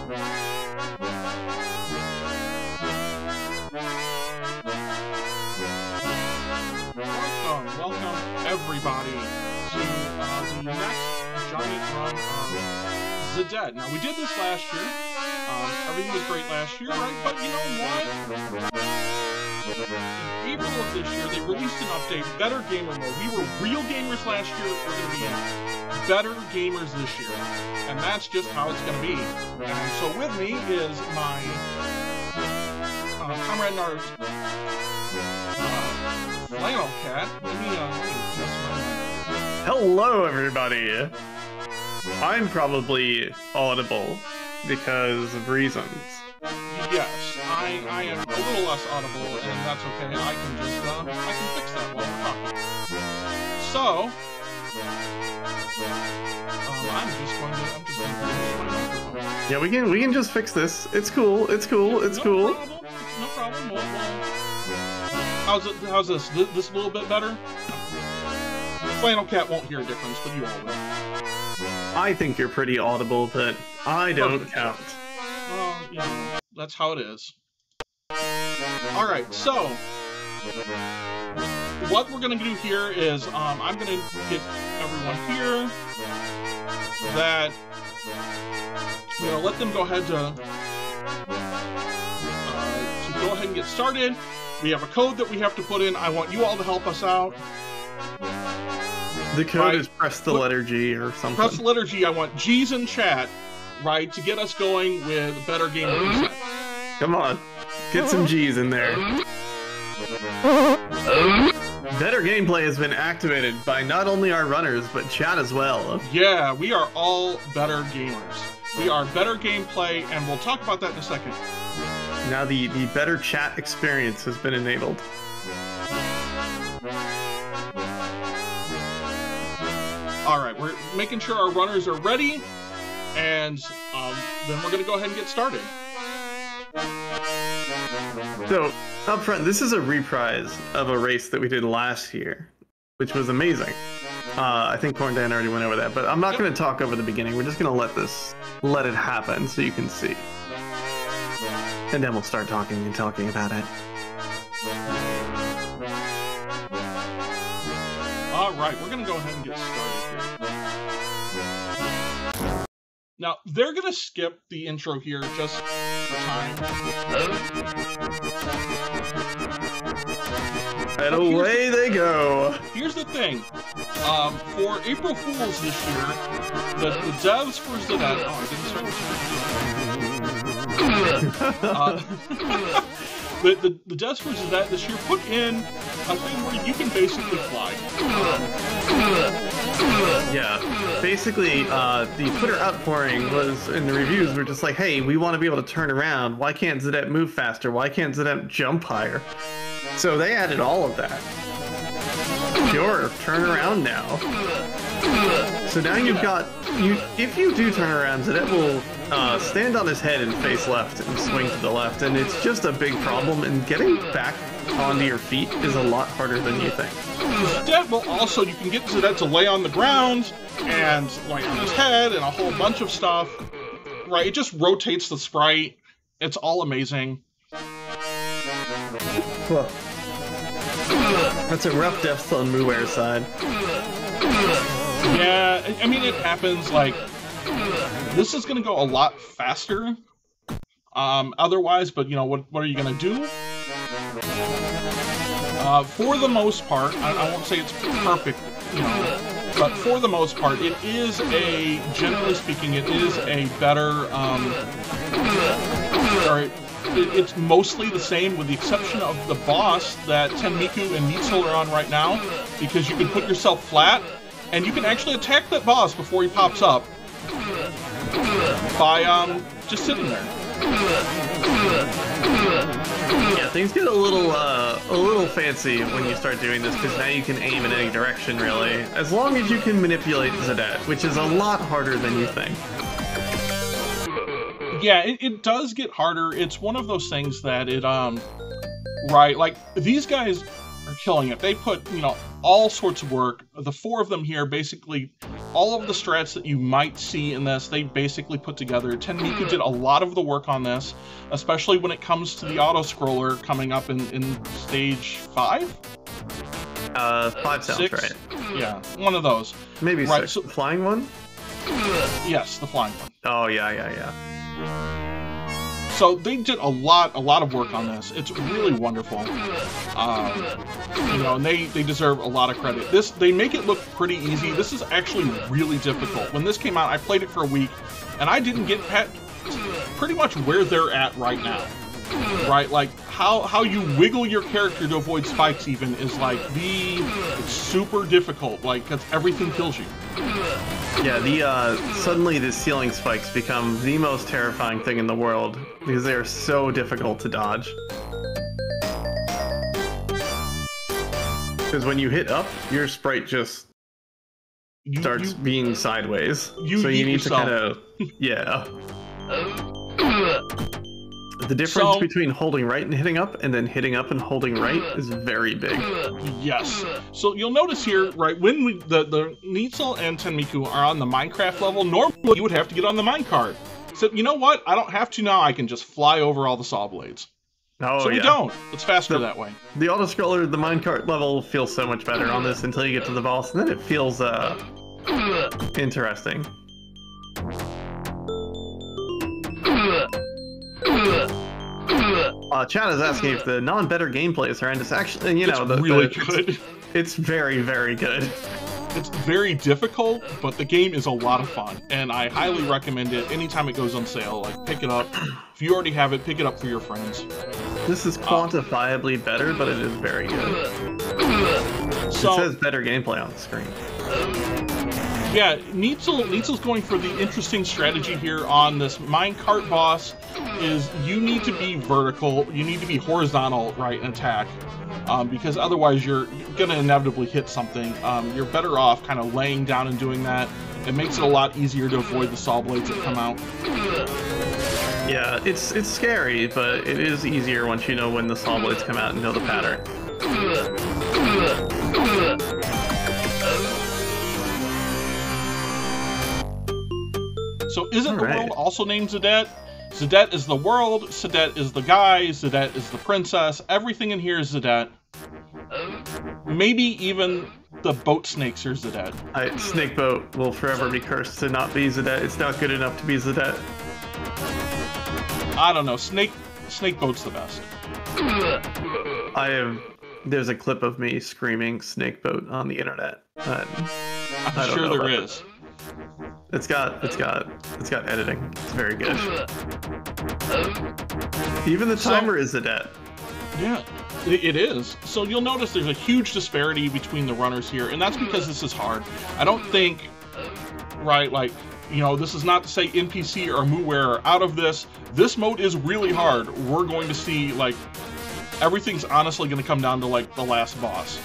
Welcome everybody to the next giant run of The Dead. Now, we did this last year. Everything was great last year, right? But you know what? In April of this year, they released an update, Better Gamer Mode. We were real gamers last year. We're going to be better gamers this year. And that's just how it's going to be. And so with me is my comrade in arms, Flannel Cat. Let me adjust my mic. Hello, everybody. I'm probably audible because of reasons. Yes, I am a little less audible, and that's okay. I can fix that while we're talking. So, I'm just going to put my microphone. Yeah, we can just fix this. It's cool. It's cool. It's cool. No problem. How's this? This a little bit better? Flannel Cat won't hear a difference, but you all will. I think you're pretty audible, but I don't count. Well, you know, that's how it is. Alright, so what we're gonna do here is I'm gonna get everyone here that let them go ahead to go ahead and get started. We have a code that we have to put in. I want you all to help us out. The code is press the letter G or something. Press the letter G. I want G's in chat, right, to get us going with Better Gamer Reset. Come on. Get some G's in there. Better Gameplay has been activated by not only our runners, but chat as well. Yeah, we are all better gamers. We are Better Gameplay, and we'll talk about that in a second. Now the better chat experience has been enabled. Alright, we're making sure our runners are ready, and then we're going to go ahead and get started. So, up front, this is a reprise of a race that we did last year, which was amazing. I think Corn Dan already went over that, but I'm not going to talk over the beginning. We're just going to let it happen so you can see. And then we'll start talking about it. Alright, we're going to go ahead and get started here. Now, they're going to skip the intro here just for time. And away they go. Here's the thing. For April Fools this year, the devs for The Dead... Oh, I didn't start the devs for The Dead this year put in a thing where you can basically fly. Yeah, basically, the Twitter outpouring was, in the reviews, were just like, hey, we want to be able to turn around. Why can't Zadette move faster? Why can't Zadette jump higher? So they added all of that. Sure, turn around now. So now you've got, if you do turn around, Zadette will stand on his head and face left and swing to the left, and it's just a big problem, and getting back onto your feet is a lot harder than you think. Zadette will also, you can get Zadette to lay on the ground and lay on his head and a whole bunch of stuff. Right, it just rotates the sprite. It's all amazing. Well, that's a rough death on Muware's side. Yeah, I mean, it happens, like, this is going to go a lot faster, otherwise, but, you know, what are you going to do? For the most part, I won't say it's perfect, you know, but for the most part, it is generally speaking, it is a better, it's mostly the same with the exception of the boss that Tenmiku and Neitzel are on right now, because you can put yourself flat, and you can actually attack that boss before he pops up by just sitting there. Yeah, things get a little fancy when you start doing this, because now you can aim in any direction, really, as long as you can manipulate Zadette, which is a lot harder than you think. Yeah, it does get harder. It's one of those things that right, like, these guys are killing it. They put, you know, all sorts of work. The four of them here basically all of the strats that you might see in this, they basically put together. Tenmiku did a lot of the work on this, especially when it comes to the auto-scroller coming up in stage 5? 5 sounds 6? right. Yeah, one of those. Maybe Right, 6. so- The flying one? Yes, the flying one. Oh, yeah. So they did a lot of work on this. It's really wonderful. You know, and they deserve a lot of credit. They make it look pretty easy. This is actually really difficult. When this came out, I played it for a week, and I didn't get pretty much where they're at right now. Right, like how you wiggle your character to avoid spikes even is like it's super difficult, like because everything kills you. Yeah, suddenly the ceiling spikes become the most terrifying thing in the world because they are so difficult to dodge. Because when you hit up, your sprite just starts being sideways. So you need yourself. to kind of, yeah. The difference between holding right and hitting up, and then hitting up and holding right is very big. Yes. So you'll notice here, right, when the Neitzel and Tenmiku are on the Minecraft level, normally you would have to get on the minecart. So you know what? I don't have to now. I can just fly over all the saw blades. Oh, so we don't. It's faster that way. The auto-scroller, the minecart level feels so much better on this until you get to the boss, and then it feels interesting. Chad is asking if the non-better gameplay is horrendous. Actually, you know, it's really good. It's very, very good. It's very difficult, but the game is a lot of fun, and I highly recommend it anytime it goes on sale. Like, pick it up. If you already have it, pick it up for your friends. This is quantifiably better, but it is very good. So, it says better gameplay on the screen. Yeah, Neitzel's going for the interesting strategy here on this minecart boss. Is you need to be vertical, you need to be horizontal, right, in attack, because otherwise you're gonna inevitably hit something. You're better off kind of laying down and doing that. It makes it a lot easier to avoid the saw blades that come out. Yeah, it's scary, but it is easier once you know when the saw blades come out and know the pattern. So isn't the world also named Zadette? Zadette is the world, Zadette is the guy, Zadette is the princess. Everything in here is Zadette. Maybe even the boat snakes are Zadette. Snake Boat will forever be cursed to not be Zadette. It's not good enough to be Zadette. I don't know. Snake Boat's the best. There's a clip of me screaming Snake Boat on the internet. I'm sure there is. It's got editing. It's very good. Even the timer is Zadette. Yeah, it is. So you'll notice there's a huge disparity between the runners here, and that's because this is hard. I don't think, right, like, you know, this is not to say NPC or Mooware are out of this. This mode is really hard. We're going to see, like, everything's honestly going to come down to, like, the last boss.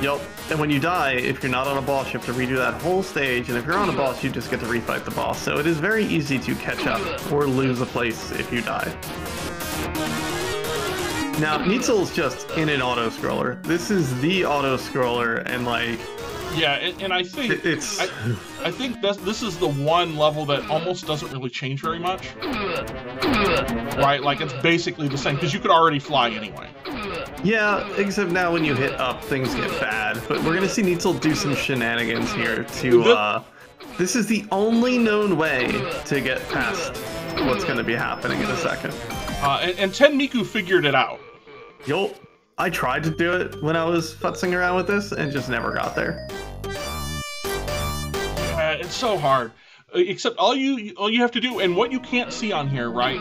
Yep. And when you die, if you're not on a boss, you have to redo that whole stage, and if you're on a boss, you just get to refight the boss. So it is very easy to catch up or lose a place if you die. Now, Neitzel's just in an auto-scroller. This is the auto-scroller, and, like... Yeah, and I think I think this is the one level that almost doesn't really change very much. Right, like it's basically the same, because you could already fly anyway. Yeah, except now when you hit up, things get bad. But we're gonna see Neitzel do some shenanigans here to, this is the only known way to get past what's gonna be happening in a second. And Tenmiku figured it out. Yo, I tried to do it when I was futzing around with this and just never got there. It's so hard. Except all you have to do, and what you can't see on here, right?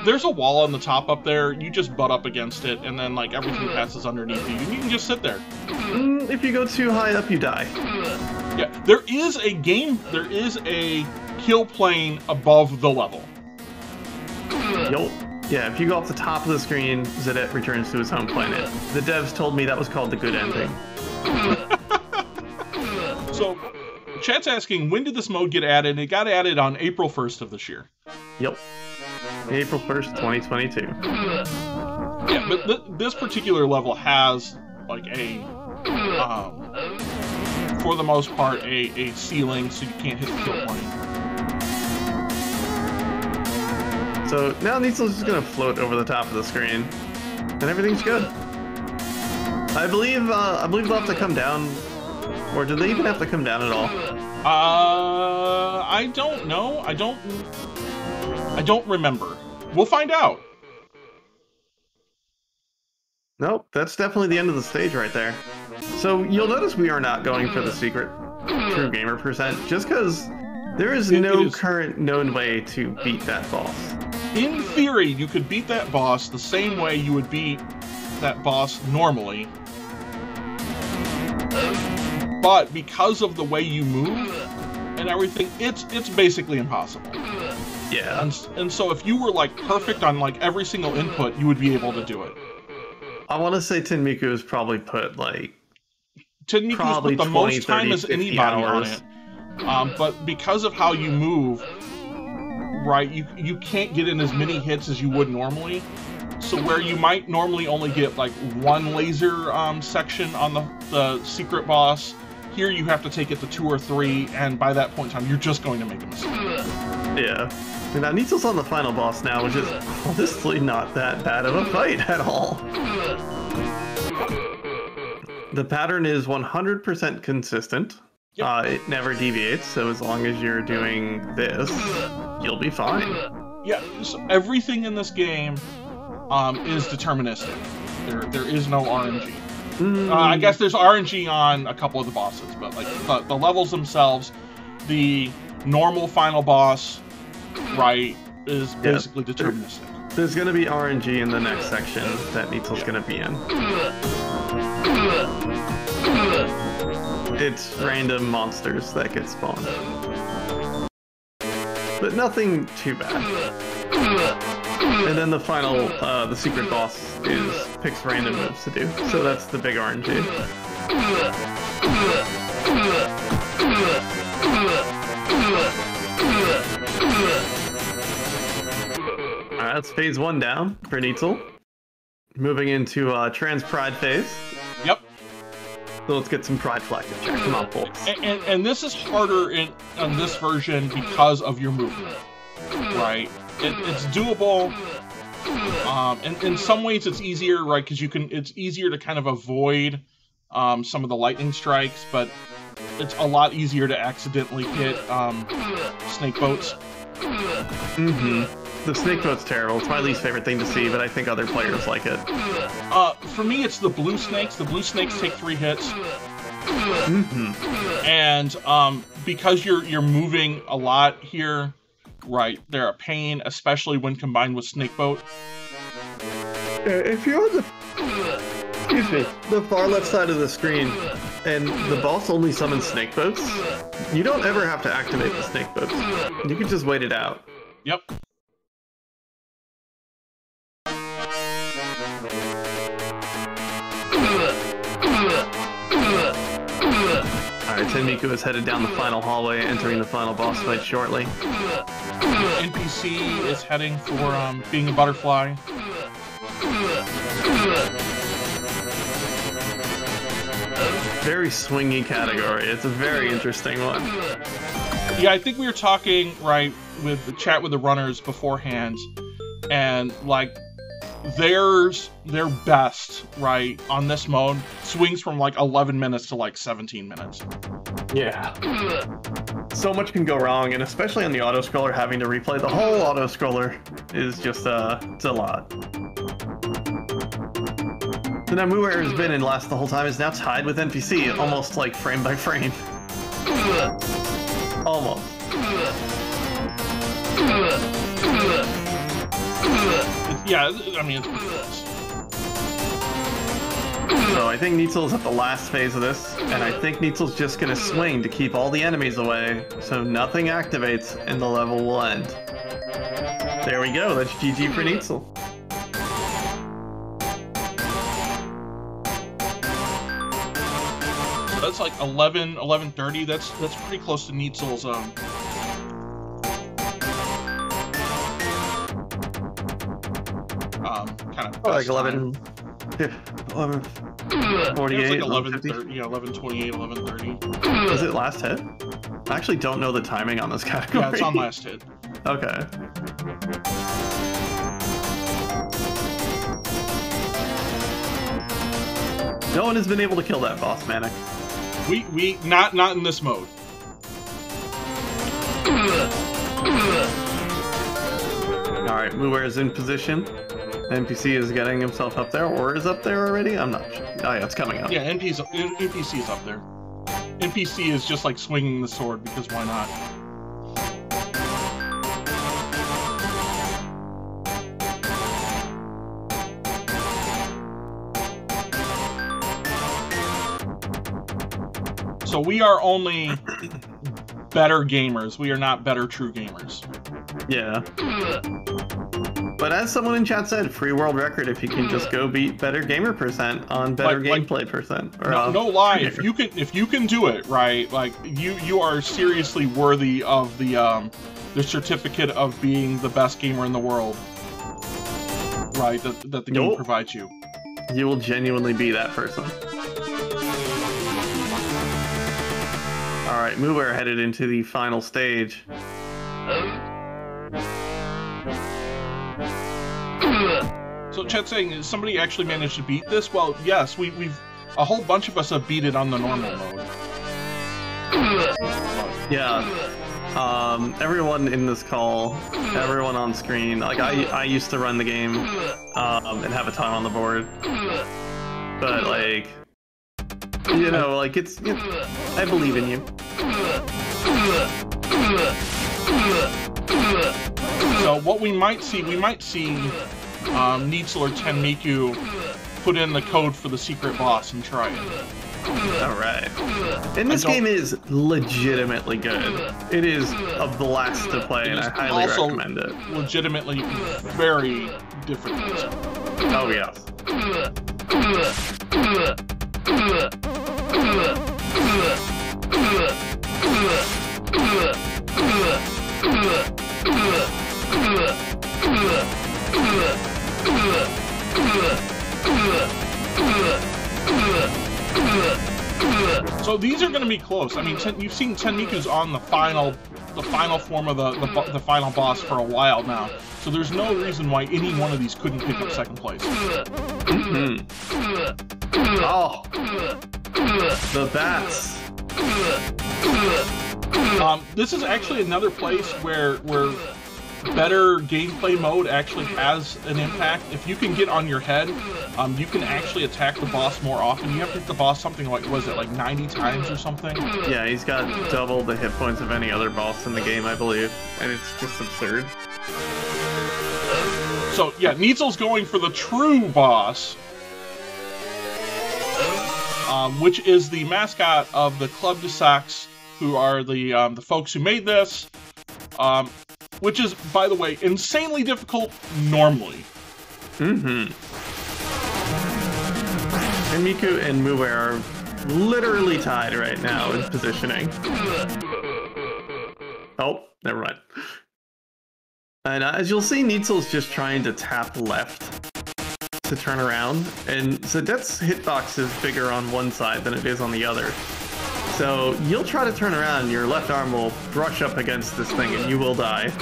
There's a wall on the top up there. You just butt up against it, and then like everything passes underneath you, and you can just sit there. If you go too high up, you die. Yeah, there is a kill plane above the level. Yo. Yeah, if you go off the top of the screen, Zadette returns to his home planet. The devs told me that was called the good ending. So, chat's asking, when did this mode get added? It got added on April 1st of this year. Yep. April 1st, 2022. Yeah, but this particular level has, like, for the most part, a ceiling, so you can't hit the kill point. So now Needsel's just gonna float over the top of the screen, and everything's good. I believe they'll have to come down, or do they even have to come down at all? I don't know. I don't remember. We'll find out. Nope, that's definitely the end of the stage right there. So you'll notice we are not going for the secret True Gamer percent, just because there is no current known way to beat that boss. In theory, you could beat that boss the same way you would beat that boss normally. But because of the way you move and everything, it's basically impossible. Yeah. And so if you were like perfect on like every single input, you would be able to do it. I want to say Tenmiku has probably put like Tenmiku's put the most time as anybody on it. But because of how you move, right, you can't get in as many hits as you would normally. So where you might normally only get like one laser section on the secret boss, here you have to take it to 2 or 3, and by that point in time, you're just going to make a mistake. Yeah. And now Needsel's on the final boss now, which is honestly not that bad of a fight at all. The pattern is 100% consistent. Yep. It never deviates, so as long as you're doing this, you'll be fine. Yeah, so everything in this game is deterministic. There is no RNG. I guess there's RNG on a couple of the bosses, but like the levels themselves, the normal final boss, right, is basically deterministic. There's going to be RNG in the next section that Needsel's going to be in. It's random monsters that get spawned. But nothing too bad. And then the final, the secret boss picks random moves to do. So that's the big RNG. Alright, that's phase 1 down for Needsel. Moving into Trans Pride phase. Yep. So let's get some Pride Flag to check. Come on, folks. And this is harder on this version because of your movement, right? It's doable. And in some ways it's easier, right? Because it's easier to kind of avoid some of the lightning strikes, but it's a lot easier to accidentally hit snake boats. The snake boat's terrible. It's my least favorite thing to see, but I think other players like it. For me, it's the blue snakes. The blue snakes take 3 hits. And because you're moving a lot here, right, they're a pain, especially when combined with snake boat. If you're on the far left side of the screen, and the boss only summons snake boats, you don't ever have to activate the snake boats. You can just wait it out. Yep. Alright, Tenmiku is headed down the final hallway, entering the final boss fight shortly. NPC is heading for being a butterfly. Very swingy category. It's a very interesting one. Yeah, I think we were talking, right, with the chat with the runners beforehand, and like their best, right, on this mode swings from like 11 minutes to like 17 minutes. Yeah. So much can go wrong, and especially on the auto-scroller, having to replay the whole auto-scroller is just, it's a lot. So now Mu, where has been in last the whole time, is now tied with NPC, almost like frame by frame. Almost. Yeah, I mean, it's pretty close. So I think Needsel's at the last phase of this, and I think Needsel's just gonna swing to keep all the enemies away, so nothing activates and the level will end. There we go, that's GG for Needsel. That's like 11:30. That's pretty close to Needsel's kind of like 11. 48, It's like 11:50. 11:30. Yeah, 11:28, 11:30. Is it last hit? I actually don't know the timing on this category. Yeah, it's on last hit. Okay. No one has been able to kill that boss, Manic. We not in this mode. Alright, Muware is in position. NPC is getting himself up there, or is up there already? I'm not sure. Oh yeah, it's coming up. Yeah, NPC is up there. NPC is just like swinging the sword because why not? So we are only better gamers. We are not better true gamers. Yeah. But as someone in chat said, free world record if you can just go beat better gamer percent on better gameplay percent. Or, no lie, if you can do it, right? Like you are seriously worthy of the certificate of being the best gamer in the world. Right, that the game provides you. You will genuinely be that person. Alright, Muware headed into the final stage. So chat's saying, is somebody actually managed to beat this? Well, yes, we've a whole bunch of us have beat it on the normal mode. Yeah. Everyone in this call, everyone on screen, like I used to run the game and have a time on the board. But like, you know, like it's I believe in you. So what we might see Neitzel or Tenmiku put in the code for the secret boss and try it. Alright. And this game is legitimately good. It is a blast to play, and I highly recommend it. Legitimately very difficult. Oh, yes. So these are going to be close. I mean, you've seen Tenmiku's on the final form of the final boss for a while now. So there's no reason why any one of these couldn't pick up second place. Mm-hmm. Oh, the bats. This is actually another place where better gameplay mode actually has an impact. If you can get on your head, you can actually attack the boss more often. You have to hit the boss something like, was it like 90 times or something? Yeah, he's got double the hit points of any other boss in the game, I believe. And it's just absurd. So, yeah, Neitzel's going for the true boss, which is the mascot of the Club de Sacs, who are the folks who made this. Which is, by the way, insanely difficult normally. Mm-hmm. And Miku and Muware are literally tied right now in positioning. Oh, never mind. And as you'll see, Neitzel's just trying to tap left to turn around, and Zadet's hitbox is bigger on one side than it is on the other. So you'll try to turn around and your left arm will brush up against this thing and you will die.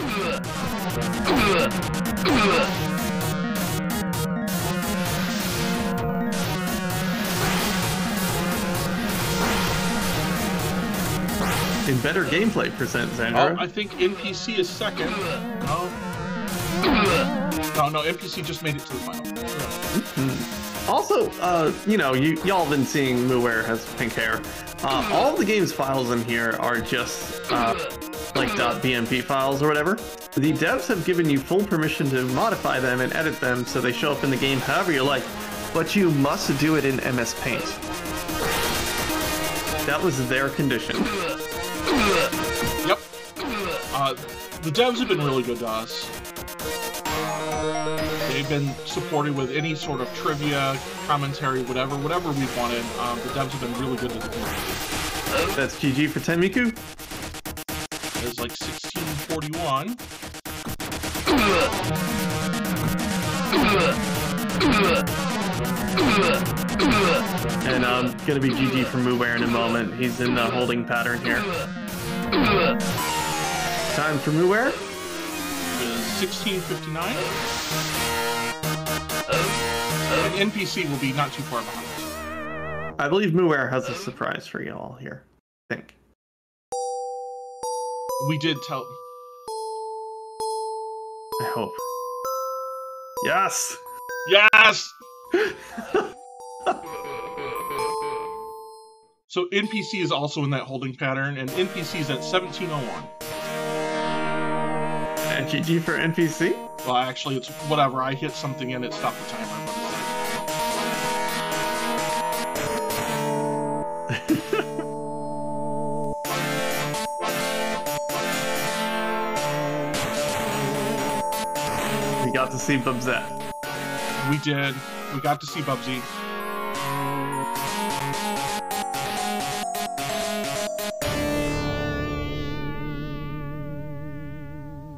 In better gameplay percent, Xandro. Oh, I think NPC is second. No, NPC just made it to the final. Mm-hmm. Also, you know, y'all have been seeing Muware has pink hair. All of the game's files in here are just like .bmp files or whatever. The devs have given you full permission to modify them and edit them so they show up in the game however you like, but you must do it in MS Paint. That was their condition. Yep. The devs have been really good to us. They've been supported with any sort of trivia, commentary, whatever we've wanted. The devs have been really good to the community. That's GG for Tenmiku. It's like 1641. And gonna be GG for Mooware in a moment. He's in the holding pattern here. Time for Mooware. 16:59. And NPC will be not too far behind us. I believe Mooware has a surprise for y'all here. I think. We did tell. I hope. Yes! Yes! So NPC is also in that holding pattern, and NPC is at 17:01. And GG for NPC? Well, actually, it's whatever. I hit something and it stopped the timer. We got to see Bubsette. We did. We got to see Bubsy.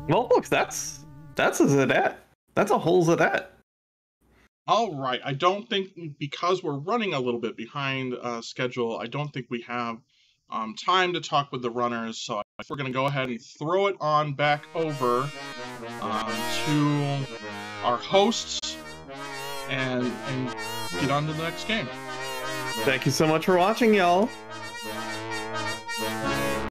Well, look, that's a Zadette. That's a whole Zadette. All right. I don't think, because we're running a little bit behind schedule, I don't think we have time to talk with the runners. So we're going to go ahead and throw it on back over to our hosts and get on to the next game. Thank you so much for watching, y'all.